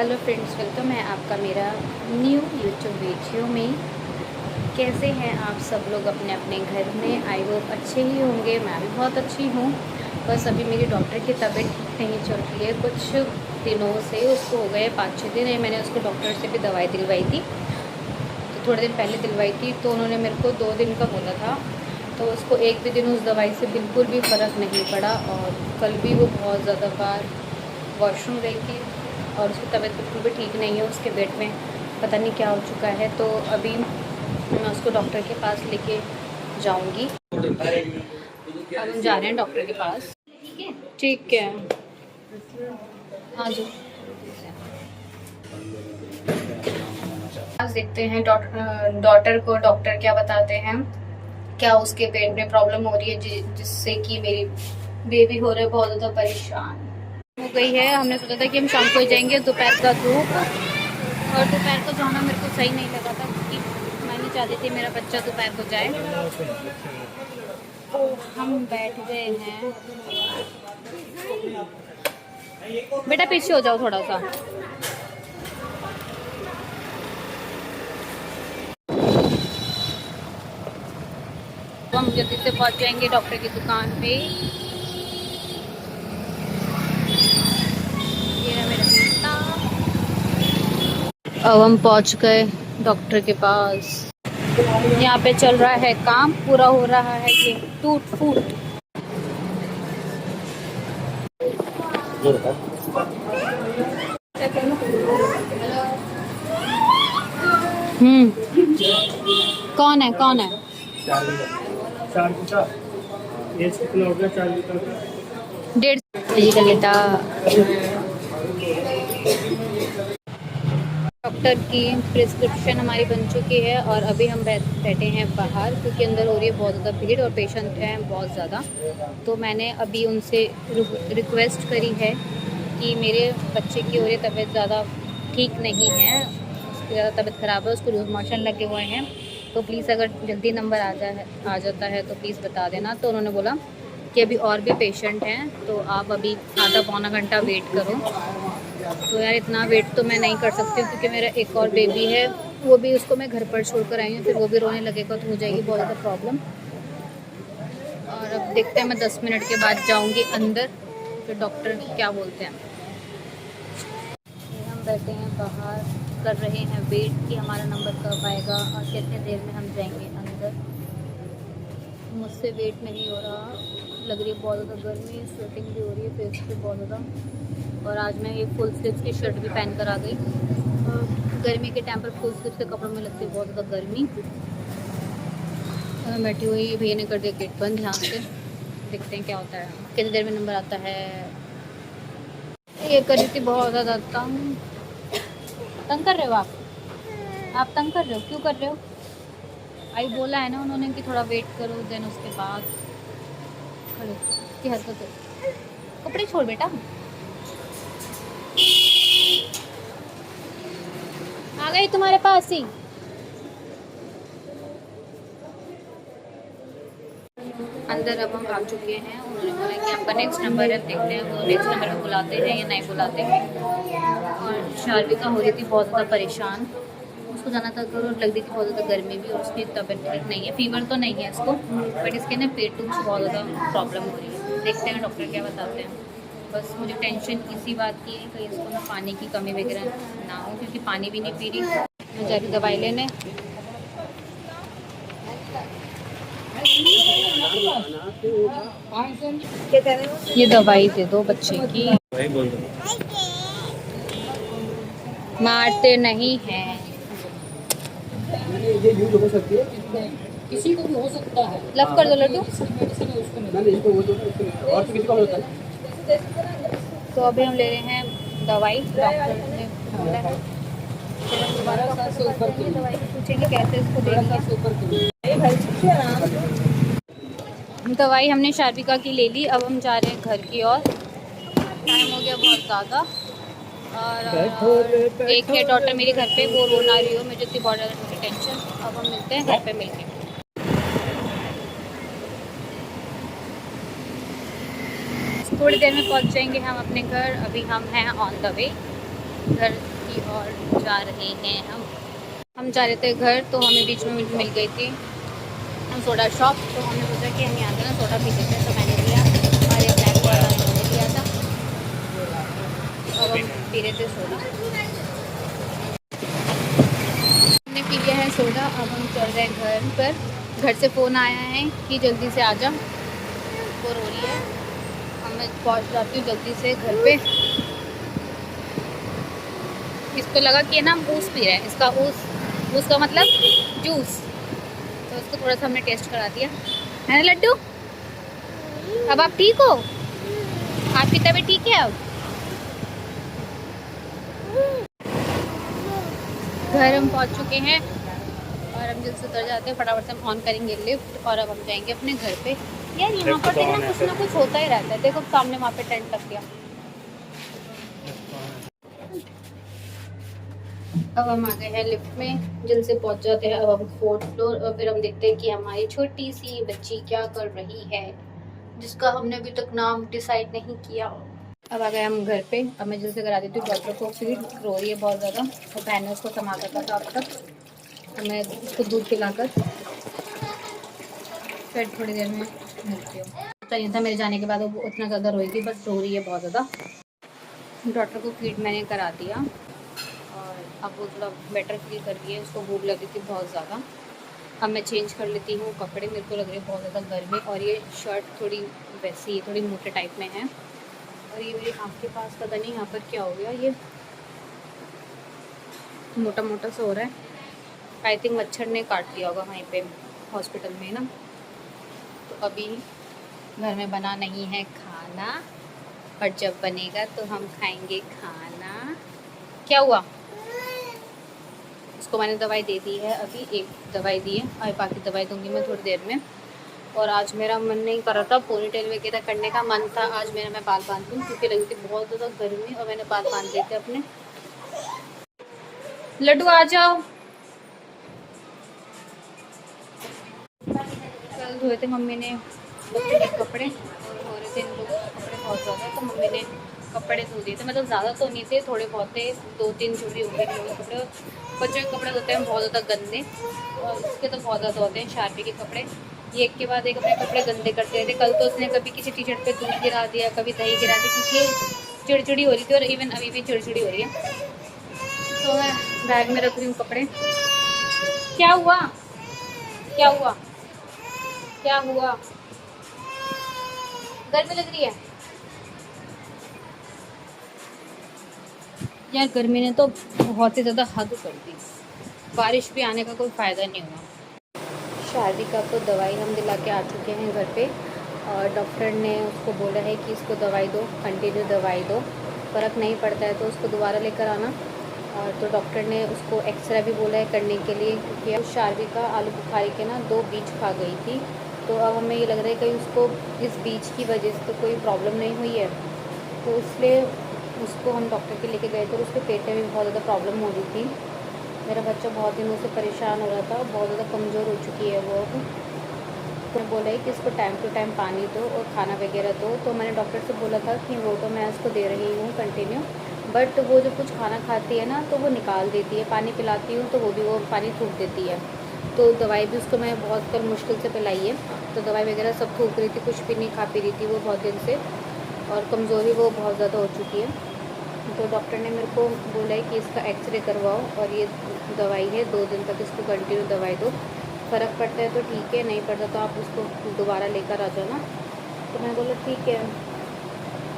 Hello friends, welcome है आपका मेरा न्यू यूट्यूब वीडियो में। कैसे हैं आप सब लोग अपने अपने घर में? आई होप अच्छे ही होंगे। मैं भी बहुत अच्छी हूँ। बस अभी मेरी डॉक्टर की तबीयत ठीक नहीं चल रही है कुछ दिनों से। उसको हो गए 5-6 दिन है। मैंने उसको डॉक्टर से भी दवाई दिलवाई थी, तो थोड़े दिन पहले दिलवाई थी, तो उन्होंने मेरे को 2 दिन का बोला था। तो उसको एक भी दिन उस दवाई से बिल्कुल भी फ़र्क नहीं पड़ा, और कल भी वो बहुत ज़्यादा बार वॉशरूम गई थी, और उसकी तबीयत बिल्कुल भी ठीक नहीं है। उसके पेट में पता नहीं क्या हो चुका है। तो अभी मैं उसको डॉक्टर के पास लेके जाऊंगी। अब हम जा रहे हैं डॉक्टर के पास। ठीक है, हाँ जी। आज देखते हैं डॉक्टर को डॉक्टर क्या बताते हैं। क्या उसके पेट में प्रॉब्लम हो रही है जिससे कि मेरी बेबी हो रहे बहुत ज़्यादा परेशान हो गई है। हमने सोचा था कि हम शाम को ही जाएंगे, दोपहर का धूप, और दोपहर को जाना मेरे को सही नहीं लगा था, क्योंकि मैंने चाहती थी मेरा बच्चा दोपहर को जाए। तो हम बैठ गए हैं। बेटा पीछे हो जाओ थोड़ा सा। तो हम जल्दी से पहुंच जाएंगे डॉक्टर की दुकान पे। ये रहा मेरा बेटा। अब हम पहुंच गए डॉक्टर के पास। यहाँ पे चल रहा है काम, पूरा हो रहा है ये टूट फूट। कौन है कौन है? 1.5 का बेटा। डॉक्टर की प्रिस्क्रिप्शन हमारी बन चुकी है, और अभी हम बैठे हैं बाहर, क्योंकि अंदर हो रही है बहुत ज़्यादा भीड़ और पेशेंट हैं बहुत ज़्यादा। तो मैंने अभी उनसे रिक्वेस्ट करी है कि मेरे बच्चे की हो रही तबीयत ज़्यादा ठीक नहीं है, उसकी ज़्यादा तबीयत ख़राब है, उसको लूज मोशन लगे हुए हैं। तो प्लीज़ अगर जल्दी नंबर आ जाता है तो प्लीज़ बता देना। तो उन्होंने बोला कि अभी और भी पेशेंट हैं, तो आप अभी आधा पौना घंटा वेट करो। तो यार इतना वेट तो मैं नहीं कर सकती, क्योंकि मेरा एक और बेबी है, वो भी उसको मैं घर पर छोड़ कर आई हूँ, फिर वो भी रोने लगेगा तो हो जाएगी बहुत ज़्यादा प्रॉब्लम। और अब देखते हैं, मैं 10 मिनट के बाद जाऊँगी अंदर, फिर डॉक्टर क्या बोलते हैं। हम बैठे हैं बाहर, कर रहे हैं वेट कि हमारा नंबर कब आएगा और कितने देर में हम जाएंगे अंदर। मुझसे वेट नहीं हो रहा, लग रही है बहुत ज़्यादा गर्मी, स्वेटिंग भी हो रही है फेस पे बहुत ज़्यादा। और आज मैं ये फुल स्लीव्स की शर्ट भी पहन कर आ गई। गर्मी के टाइम पर फुल स्लीव्स के कपड़ों में लगती है बहुत ज़्यादा गर्मी। मैं बैठी हुई, भैया ने कर दिया गेट बंद। ध्यान से देखते हैं क्या होता है, कितनी देर में नंबर आता है। ये कर रही थी बहुत ज़्यादा तंग। तंग कर रहे हो आप तंग कर रहे हो? क्यों कर रहे हो? आई बोला है ना उन्होंने कि थोड़ा वेट करो, देन उसके बाद खड़े की हरकत हो। कपड़े छोड़ बेटा, आ गई तुम्हारे पास ही। अंदर अब हम आ चुके हैं। उन्होंने बोला कि आपका नेक्स्ट नंबर है, देखते हैं वो नेक्स्ट नंबर में बुलाते हैं या नहीं बुलाते हैं। और शार्विका हो रही थी बहुत ज़्यादा परेशान, उसको जाना था घर, और लग रही थी बहुत ज़्यादा गर्मी भी, और उसकी तबीयत ठीक नहीं है। फीवर तो नहीं है इसको, बट इसके ना पेट में बहुत ज़्यादा प्रॉब्लम हो रही है। देखते हैं डॉक्टर क्या बताते हैं। बस मुझे टेंशन इसी बात की है कि इसको ना पानी की कमी वगैरह ना हो, क्योंकि पानी भी नहीं पी रही। मैं जा रही दवाई लेने। ये दवाई दे दो बच्चे की। मारते नहीं हैं। ये यूज हो सकती है, किसी को भी हो सकता है। लव कर दो लड्डू। और किसी को होता है। तो अभी हम ले रहे हैं दवाई, डॉक्टर ने बोला है। फिर हम दोबारा डॉक्टर के पास जाएंगे, दवाई पूछेंगे कैसे इसको देनी है। दवाई हमने शार्विका की ले ली, अब हम जा रहे हैं घर की ओर। टाइम हो गया बहुत ज़्यादा, और एक है डॉटर मेरी घर पे, वो रोना रही हो, मुझे इतनी बहुत ज़्यादा टेंशन। अब हम मिलते हैं घर पे मिलके। थोड़ी देर में पहुंच जाएंगे हम अपने घर। अभी हम हैं ऑन द वे। घर की ओर जा रहे हैं हम जा रहे थे घर, तो हमें बीच में मिल गई थी सोडा शॉप। तो हमने सोचा कि हम यहाँ से ना सोडा पी लेते हैं, तो मैंने लिया और ये ब्लैक वाला मैंने लिया था। अब हम पी रहे थे सोडा, हमने पी लिया है सोडा। अब हम चल रहे हैं घर पर। घर से फ़ोन आया है कि जल्दी से आ जा, वो रो रही है। अब मैं पहुँच जाती हूँ जल्दी से घर पे। इसको लगा कि ना ऊस पी रहा है, इसका ऊस का मतलब जूस। तो उसको थोड़ा सा हमने टेस्ट करा दिया है ना लड्डू। अब आप ठीक हो? आपकी तबीयत ठीक है? अब घर हम पहुंच चुके हैं और हम जल्द से उतर जाते हैं। फटाफट से हम ऑन करेंगे लिफ्ट और अब हम जाएंगे अपने घर पे। यार यहाँ पर देखना कुछ ना कुछ होता ही रहता है। देखो सामने वहाँ पे टेंट लग गया। अब हम आ गए हैं लिफ्ट में, जल्द से पहुंच जाते हैं। अब हम 4th फ्लोर और फिर हम देखते हैं कि हमारी छोटी सी बच्ची क्या कर रही है, जिसका हमने अभी तक नाम डिसाइड नहीं किया। अब आ गए हम घर पे। अब मैं जल्द से करा देती हूँ डॉक्टर को फीड, रो रही है बहुत ज़्यादा। और बहन ने उसको संभाल रखा था अब तक। अब मैं उसको दूध पिलाकर फिर थोड़ी देर में मिलती हूँ। पता नहीं था मेरे जाने के बाद वो उतना ज़्यादा रोएगी, बस रो रही है बहुत ज़्यादा। डॉक्टर को फीड मैंने करा दिया और अब वो थोड़ा बेटर फील कर रही है। उसको भूख लगी थी बहुत ज़्यादा। अब मैं चेंज कर लेती हूँ कपड़े, मेरे को लग रही है बहुत ज़्यादा गर्मी। और ये शर्ट थोड़ी वैसी थोड़ी मोटे टाइप में है। और ये मेरी आँख के पास पता नहीं यहाँ पर क्या हो गया, ये मोटा मोटा सा हो रहा है। आई थिंक मच्छर ने काट दिया होगा वहीं पे हॉस्पिटल में ना। तो अभी घर में बना नहीं है खाना, और जब बनेगा तो हम खाएंगे खाना। क्या हुआ? उसको मैंने दवाई दे दी है, अभी एक दवाई दी है और बाकी दवाई दूंगी मैं थोड़ी देर में। और आज मेरा मन नहीं कर रहा था पोनी टेल वगैरह करने का, मन था आज मैं बाल बांध दूँ क्योंकि लगी थी बहुत ज़्यादा गर्मी। और मैंने बाल बांध दिए थे अपने। लड्डू आ जाओ। कल धोए थे मम्मी ने बच्चे के कपड़े, धो रहे थे इन लोग कपड़े बहुत ज़्यादा, तो मम्मी ने कपड़े धो दिए थे। मतलब ज़्यादा तो नहीं थे, थोड़े बहुत थे, 2-3 जोड़ी होंगे कपड़े। बच्चों के कपड़े होते हैं बहुत ज़्यादा गंदे, और उसके तो बहुत ज़्यादा होते हैं शार्पी के कपड़े। ये एक के बाद एक अपने कपड़े गंदे करते रहते। कल तो उसने कभी किसी टी शर्ट पे दूध गिरा दिया, कभी दही गिरा दी, क्योंकि चिड़चिड़ी हो रही थी और इवन अभी भी चिड़चिड़ी हो रही है। तो मैं बैग में रख रही हूँ कपड़े। क्या हुआ? क्या हुआ? क्या हुआ? गर्मी लग रही है यार। गर्मी ने तो बहुत ही ज़्यादा हद कर दी। बारिश भी आने का कोई फ़ायदा नहीं हुआ। शारिका को दवाई हम दिला के आ चुके हैं घर पे, और डॉक्टर ने उसको बोला है कि इसको दवाई दो, कंटिन्यू दवाई दो। फ़र्क नहीं पड़ता है तो उसको दोबारा लेकर आना। और तो डॉक्टर ने उसको एक्सरे भी बोला है करने के लिए, क्योंकि शारिका आलू बुखारे के ना 2 बीज खा गई थी। तो अब हमें ये लग रहा है कि उसको इस बीज की वजह से तो कोई प्रॉब्लम नहीं हुई है। तो इसलिए उसको हम डॉक्टर के लेके गए थे। और उसके पेट में भी बहुत ज़्यादा प्रॉब्लम हो रही थी। मेरा बच्चा बहुत दिनों से परेशान हो रहा था, बहुत ज़्यादा कमज़ोर हो चुकी है वो अब। तो बोला है कि इसको टाइम टू टाइम पानी दो और खाना वगैरह दो। तो मैंने डॉक्टर से बोला था कि वो तो मैं इसको दे रही हूँ कंटिन्यू, बट वो जब कुछ खाना खाती है ना तो वो निकाल देती है। पानी पिलाती हूँ तो वो भी वो पानी थूक देती है। तो दवाई भी उसको मैं बहुत कल मुश्किल से पिलाई है। तो दवाई वगैरह सब थूक रही थी, कुछ भी नहीं खा पी रही थी वो बहुत दिन से, और कमज़ोरी वो बहुत ज़्यादा हो चुकी है। तो डॉक्टर ने मेरे को बोला है कि इसका एक्सरे करवाओ और ये दवाई है 2 दिन तक इसको कंटिन्यू दवाई दो। फ़र्क पड़ता है तो ठीक है, नहीं पड़ता तो आप उसको दोबारा लेकर आ जाना। तो मैं बोला ठीक है।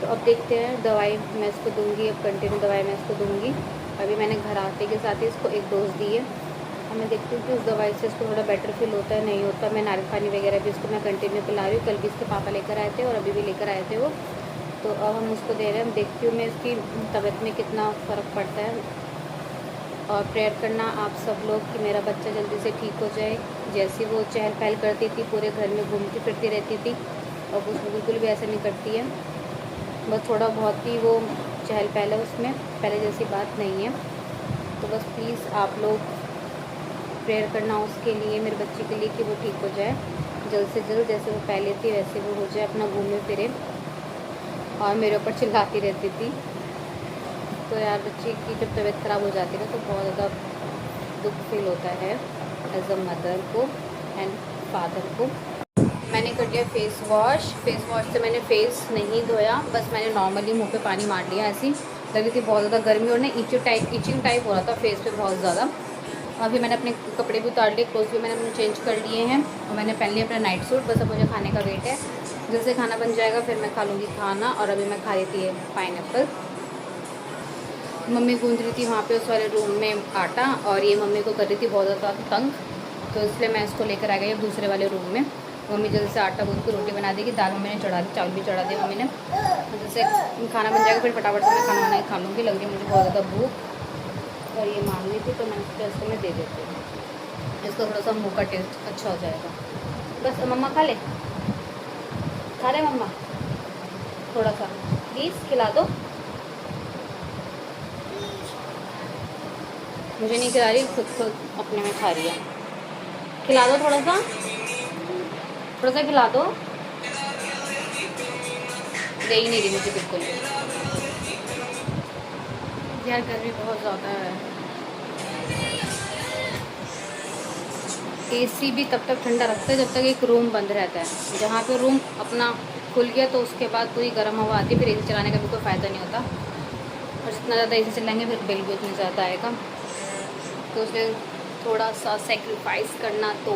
तो अब देखते हैं, दवाई मैं इसको दूंगी, अब कंटिन्यू दवाई मैं इसको दूंगी। अभी मैंने घर आते के साथ ही इसको 1 डोज दी है। अब मैं देखती हूँ कि उस दवाई से इसको थोड़ा बेटर फील होता है नहीं होता। मैं नारियल पानी वगैरह भी इसको मैं कंटिन्यू पिला रही हूँ। कल भी इसके पापा लेकर आए थे और अभी भी लेकर आए थे वो। तो अब हम उसको दे रहे हैं। देखती हूँ मैं इसकी तबीयत में कितना फ़र्क पड़ता है। और प्रेयर करना आप सब लोग कि मेरा बच्चा जल्दी से ठीक हो जाए। जैसी वो चहल पहल करती थी, पूरे घर में घूमती फिरती रहती थी, अब उसमें बिल्कुल भी ऐसा नहीं करती है। बस थोड़ा बहुत ही वो चहल पहल है उसमें, पहले जैसी बात नहीं है। तो बस प्लीज़ आप लोग प्रेयर करना उसके लिए, मेरे बच्चे के लिए, कि वो ठीक हो जाए जल्द से जल्द। जैसे वो पहले थी वैसे वो हो जाए, अपना घूमे फिरे। और मेरे ऊपर चिल्लाती रहती थी। तो यार बच्चे की जब तबीयत ख़राब हो जाती है ना तो बहुत ज़्यादा दुख फील होता है एज अ मदर को एंड फादर को। मैंने कर लिया फेस वॉश से मैंने फेस नहीं धोया, बस मैंने नॉर्मली मुंह पे पानी मार लिया। ऐसी लगी थी बहुत ज़्यादा गर्मी और ना इचिंग टाइप हो रहा था फेस पे बहुत ज़्यादा। अभी मैंने अपने कपड़े भी उतार लिए, क्लोथ्स भी मैंने अपने चेंज कर लिए हैं और मैंने पहन लिया अपना नाइट सूट। बस अब मुझे खाने का वेट है, जैसे खाना बन जाएगा फिर मैं खा लूँगी खाना। और अभी मैं खा रही थी पाइनएप्पल। मम्मी गूंद रही थी वहाँ पे उस वाले रूम में आटा, और ये मम्मी को कर रही थी बहुत ज़्यादा तंग, तो इसलिए मैं इसको लेकर आ गई दूसरे वाले रूम में। मम्मी जल्दी से आटा गूंद के रोटी बना देगी, दाल मम्मी ने चढ़ा दी, चावल भी चढ़ा दिया मम्मी ने। जैसे खाना बन जाएगा फिर फटाफट से मैं खाना वाना खा लूँगी। लग रही है मुझे बहुत ज़्यादा भूख, और ये मांग रही थी तो मैं इसको मैं दे देती हूँ, इसको थोड़ा सा मुँह का टेस्ट अच्छा हो जाएगा। बस मम्मा खा ले मम्मा, थोड़ा सा प्लीज़ खिला दो। मुझे नहीं खिला रही, खुद अपने में खा रही है। खिला दो थोड़ा सा खिला दो। दे ही नहीं रही मुझे बिल्कुल भी। यार गर्मी बहुत ज़्यादा है। एसी भी तब तक ठंडा रखता है जब तक एक रूम बंद रहता है। जहाँ पे रूम अपना खुल गया तो उसके बाद पूरी गर्म हवा आती है, फिर एसी चलाने का भी कोई फ़ायदा नहीं होता। और जितना ज़्यादा एसी चलाएंगे फिर बिल भी उतना ज़्यादा आएगा, तो उसमें थोड़ा सा सेक्रीफाइस करना तो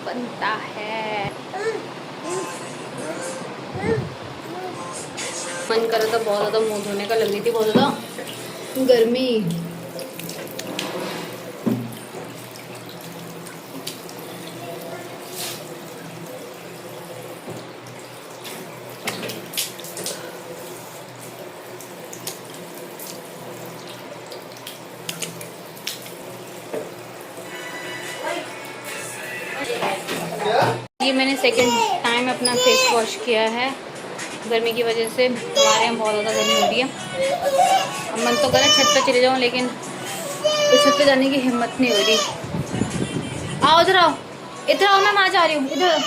बनता है। मन कर रहा था बहुत ज़्यादा मुँह धोने का, लग रही थी बहुत ज़्यादा गर्मी। ये मैंने सेकंड टाइम अपना फेस वॉश किया है। गर्मी की वजह से हमारे यहाँ बहुत ज़्यादा गर्मी हो रही है। अब मन तो कर रहा है छत पे चले जाऊँ, लेकिन तो छत पे जाने की हिम्मत नहीं हो रही। आओ इधर आओ, मैं वहाँ जा रही हूँ, इधर।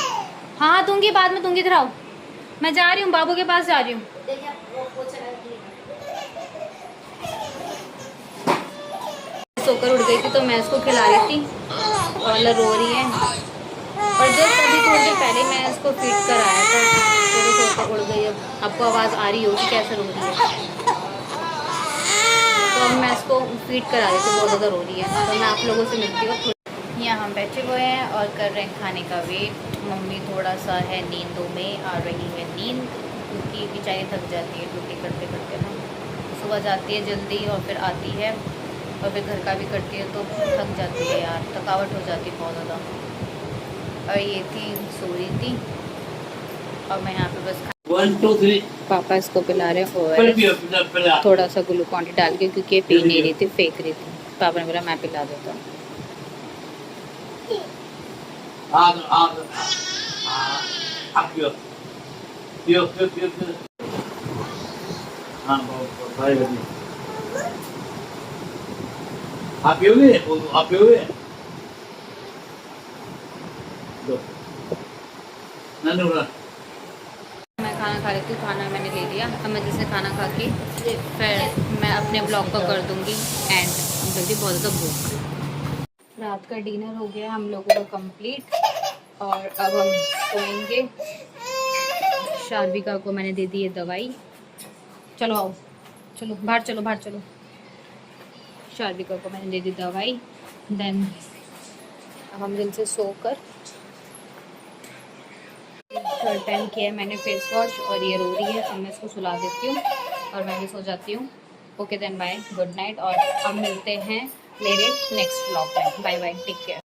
हाँ दूंगी, बाद में दूंगी, इधर आओ। मैं जा रही हूँ, बाबू के पास जा रही हूँ। सोकर उठ गई थी तो मैं इसको खिला रही थी और रो रही है। और जस्ट अभी थोड़ी देर पहले मैं इसको फीड कराया था, तो सोकर उड़ गई। अब आपको आवाज़ आ रही होगी कैसे रो रही है। तो अब मैं इसको फीड करा रही थी, बहुत ज़्यादा रो रही है। तो मैं आप लोगों से मिलती हूँ। यहाँ हम बैठे हुए हैं और कर रहे हैं खाने का वेट। मम्मी थोड़ा सा है नींदों में, आ रही है नींद, क्योंकि बेचारी थक जाती है ड्यूटी करते करते ना। सुबह जाती है जल्दी और फिर आती है और फिर घर का भी करती है, तो थक जाती है यार, थकावट हो जाती है बहुत ज़्यादा। और ये थी सो रही थी और मैं यहाँ पे बस 1 2 3 पापा इसको पिला रहे और थोड़ा सा ग्लूकॉन डी डाल के, क्योंकि पी नहीं रही थी, फेंक रही थी। पापा ने बोला मैं पिला देता हूँ। मैं खाना खा लेती हूँ, खाना मैंने ले लिया। अब मैं जैसे खाना खा के फिर मैं अपने ब्लॉग को कर दूँगी एंड। जल्दी बहुत ज़्यादा भूख। रात का डिनर हो गया हम लोगों का कंप्लीट और अब हम सोएंगे। शार्विका को मैंने दे दी है दवाई। चलो आओ, चलो बाहर चलो। शार्विका को मैंने दे दी दवाई। देन अब हम जल्द से सोकर, थर्ड टाइम किया है मैंने फेस वॉश और ये रो रही है। अब मैं इसको सुला देती हूँ और मैं भी सो जाती हूँ। Okay then bye, good night. और अब मिलते हैं मेरे नेक्स्ट व्लॉग में। Bye bye, take care.